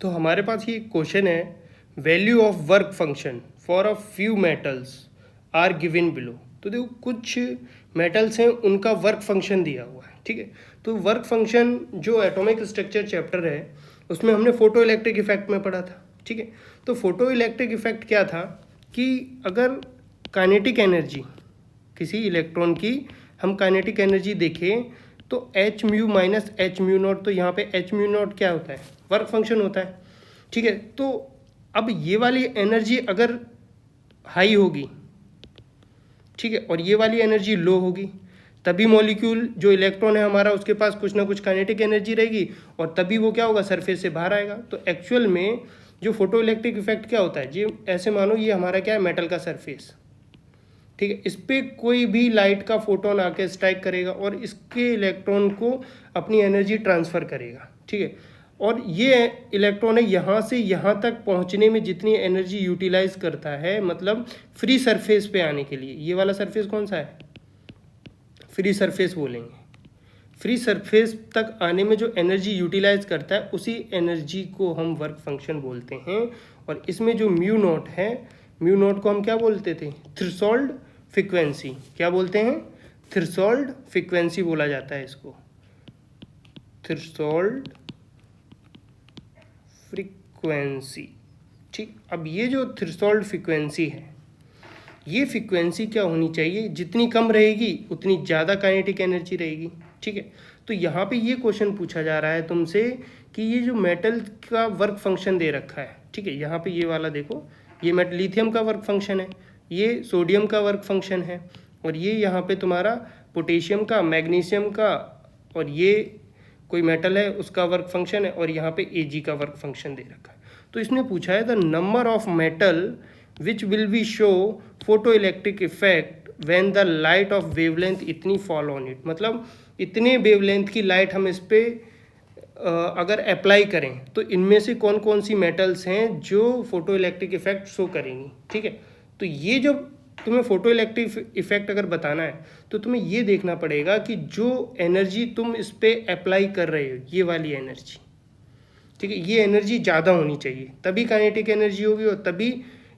तो हमारे पास ये क्वेश्चन है, value of work function for a few metals are given below. तो देखो कुछ मेटल्स हैं उनका वर्क फंक्शन दिया हुआ है, ठीक है। तो वर्क फंक्शन जो एटॉमिक स्ट्रक्चर चैप्टर है उसमें हमने फोटो इलेक्ट्रिक इफेक्ट में पढ़ा था, ठीक है। तो फोटो इलेक्ट्रिक इफेक्ट क्या था कि अगर काइनेटिक एनर्जी किसी इलेक्ट्रॉन की हम काइनेटिक एनर्जी देखें तो H mu minus H mu naught, तो यहाँ पे एच म्यू नॉट क्या होता है, वर्क फंक्शन होता है, ठीक है। तो अब ये वाली एनर्जी अगर हाई होगी, ठीक है, और ये वाली एनर्जी लो होगी, तभी मॉलिक्यूल जो इलेक्ट्रॉन है हमारा उसके पास कुछ ना कुछ काइनेटिक एनर्जी रहेगी और तभी वो क्या होगा, सरफेस से बाहर आएगा। तो एक्चुअल में जो फोटो इलेक्ट्रिक इफेक्ट क्या होता है जी, ऐसे मानो ये हमारा क्या है, मेटल का सरफेस, ठीक है। इस पर कोई भी लाइट का फोटोन आके स्ट्राइक करेगा और इसके इलेक्ट्रॉन को अपनी एनर्जी ट्रांसफ़र करेगा, ठीक है। और ये इलेक्ट्रॉन है यहाँ से यहाँ तक पहुँचने में जितनी एनर्जी यूटिलाइज करता है, मतलब फ्री सरफेस पे आने के लिए, ये वाला सरफेस कौन सा है, फ्री सरफेस बोलेंगे। फ्री सरफेस तक आने में जो एनर्जी यूटिलाइज करता है उसी एनर्जी को हम वर्क फंक्शन बोलते हैं। और इसमें जो म्यू नॉट है, म्यू नॉट को हम क्या बोलते थे, थ्रेशोल्ड फ्रीक्वेंसी, क्या बोलते हैं, थ्रेशोल्ड फ्रीक्वेंसी बोला जाता है इसको, थ्रेशोल्ड फ्रीक्वेंसी, ठीक। अब ये जो थ्रेशोल्ड फ्रीक्वेंसी है, ये फ्रीक्वेंसी क्या होनी चाहिए, जितनी कम रहेगी उतनी ज़्यादा काइनेटिक एनर्जी रहेगी, ठीक है। तो यहाँ पे ये क्वेश्चन पूछा जा रहा है तुमसे कि ये जो मेटल का वर्क फंक्शन दे रखा है, ठीक है, यहाँ पे ये वाला देखो, ये मेटल लिथियम का वर्क फंक्शन है, ये सोडियम का वर्क फंक्शन है, और ये यहाँ पे तुम्हारा पोटेशियम का, मैग्नीशियम का, और ये कोई मेटल है उसका वर्क फंक्शन है, और यहाँ पे Ag का वर्क फंक्शन दे रखा है। तो इसने पूछा है the number of metal which will be show photo electric effect when the light of wavelength इतनी फॉल ऑन इट, मतलब इतने वेवलेंथ की लाइट हम इस पर अगर अप्लाई करें तो इनमें से कौन कौन सी मेटल्स हैं जो फोटो इलेक्ट्रिक इफेक्ट शो करेंगी, ठीक है। तो ये जब तुम्हें फोटो इलेक्ट्रिक इफेक्ट अगर बताना है तो तुम्हें ये देखना पड़ेगा कि जो एनर्जी तुम इस पर अप्लाई कर रहे हो, ये वाली एनर्जी, ठीक है, ये एनर्जी ज़्यादा होनी चाहिए, तभी काइनेटिक एनर्जी होगी और तभी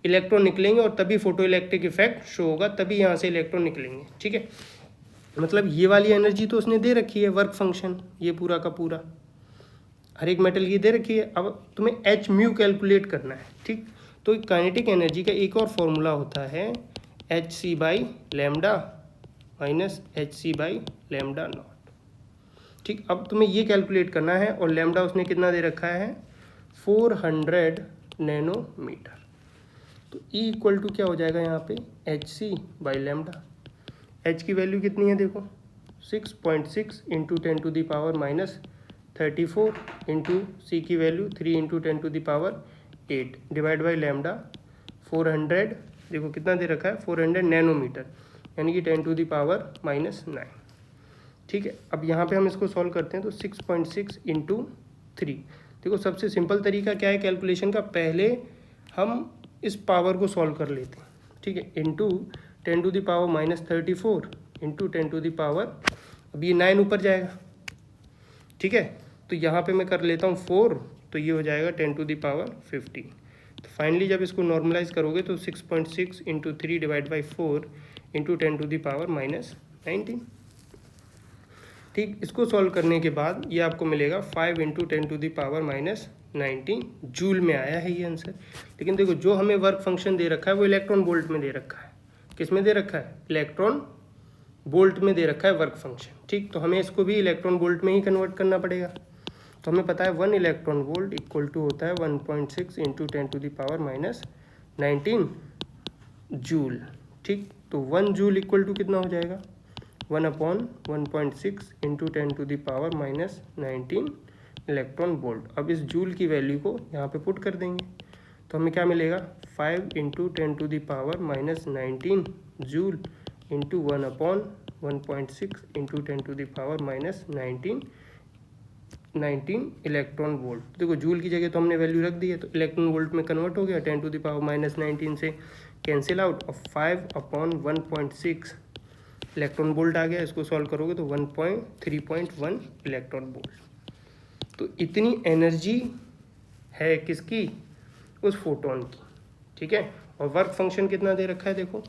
इलेक्ट्रॉन निकलेंगे और तभी फोटो इलेक्ट्रिक इफेक्ट शो होगा, तभी यहाँ से इलेक्ट्रॉन निकलेंगे, ठीक है। मतलब ये वाली एनर्जी तो उसने दे रखी है, वर्क फंक्शन ये पूरा का पूरा, हर एक मेटल की दे रखी है। अब तुम्हें एच म्यू कैलकुलेट करना है, ठीक। तो काइनेटिक एनर्जी का एक और फॉर्मूला होता है H C by lambda minus H C by lambda naught, ठीक। अब तुम्हें ये कैलकुलेट करना है और लेमडा उसने कितना दे रखा है, 400 नैनोमीटर। तो E इक्वल टू क्या हो जाएगा यहाँ पे, H C by lambda. H की वैल्यू कितनी है देखो, 6.6 into 10 to the power minus 34 into C की value 3 into 10 to the power 8 divide by lambda 400, देखो कितना दे रखा है, 400 नैनोमीटर, यानी कि 10 टू द पावर माइनस 9, ठीक है। अब यहाँ पे हम इसको सॉल्व करते हैं तो 6.6 इंटू 3, देखो सबसे सिंपल तरीका क्या है कैलकुलेशन का, पहले हम इस पावर को सॉल्व कर लेते हैं, ठीक है, into 10 to the power minus 34 into 10 to the power, अब ये 9 ऊपर जाएगा, ठीक है। तो यहाँ पे मैं कर लेता हूँ 4, तो ये हो जाएगा 10 टू द पावर 50। तो फाइनली जब इसको नॉर्मलाइज करोगे तो 6.6 into 3 divide by 4 into 10 to the power minus 19, ठीक। इसको सॉल्व करने के बाद ये आपको मिलेगा 5 into 10 to the power minus 19 joule में आया है ये आंसर। लेकिन देखो जो हमें वर्क फंक्शन दे रखा है वो इलेक्ट्रॉन वोल्ट में दे रखा है, किस में दे रखा है, इलेक्ट्रॉन वोल्ट में दे रखा है वर्क फंक्शन, ठीक। तो हमें इसको भी इलेक्ट्रॉन वोल्ट में ही कन्वर्ट करना पड़ेगा। तो हमें पता है 1 इलेक्ट्रॉन वोल्ट इक्वल टू होता है 1.6 into 10 to the power minus 19 joule, ठीक। तो 1 जूल इक्वल टू कितना हो जाएगा, 1/1.6 into 10 to the power minus 19 electron volt. अब इस जूल की वैल्यू को यहाँ पे पुट कर देंगे तो हमें क्या मिलेगा, 5 into 10 to the power minus 19 joule into 1/1.6 into 10 to the power minus 19 electron volt. देखो जूल की जगह तो हमने वैल्यू रख दी है तो इलेक्ट्रॉन वोल्ट में कन्वर्ट हो गया, 10 टू द पावर माइनस 19 से कैंसिल आउट और 5/1.6 इलेक्ट्रॉन वोल्ट आ गया। इसको सॉल्व करोगे तो 3.1 इलेक्ट्रॉन वोल्ट। तो इतनी एनर्जी है किसकी, उस फोटोन की, ठीक है। और वर्क फंक्शन कितना दे रखा है देखो,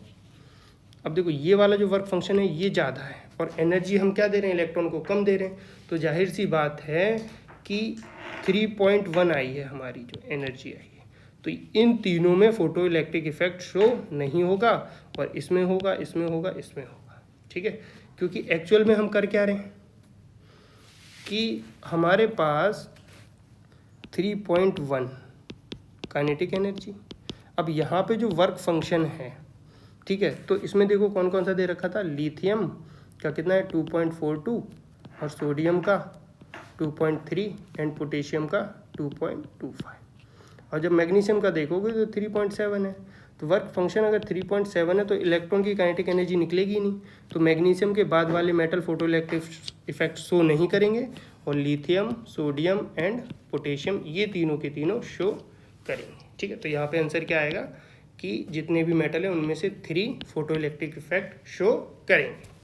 अब देखो ये वाला जो वर्क फंक्शन है ये ज़्यादा है और एनर्जी हम क्या दे रहे हैं, इलेक्ट्रॉन को कम दे रहे हैं, तो जाहिर सी बात है कि 3.1 आई है हमारी जो एनर्जी आई है। तो इन तीनों में फोटो इलेक्ट्रिक इफेक्ट शो नहीं होगा और इसमें होगा, इसमें होगा, इसमें होगा, ठीक है। क्योंकि एक्चुअल में हम कर क्या रहे हैं कि हमारे पास 3.1 काइनेटिक एनर्जी, अब यहाँ पे जो वर्क फंक्शन है, ठीक है, तो इसमें देखो कौन कौन सा दे रखा था, लिथियम का कितना है 2.42 और सोडियम का 2.3 एंड पोटेशियम का 2.25, और जब मैग्नीशियम का देखोगे तो 3.7 है। तो वर्क फंक्शन अगर 3.7 है तो इलेक्ट्रॉन की काइनेटिक एनर्जी निकलेगी नहीं, तो मैग्नीशियम के बाद वाले metal photo electric effect show नहीं करेंगे और लिथियम, सोडियम एंड पोटेशियम ये तीनों के तीनों शो करेंगे, ठीक है। तो यहाँ पे आंसर क्या आएगा कि जितने भी मेटल है उनमें से 3 फोटो इलेक्ट्रिक इफेक्ट शो करेंगे।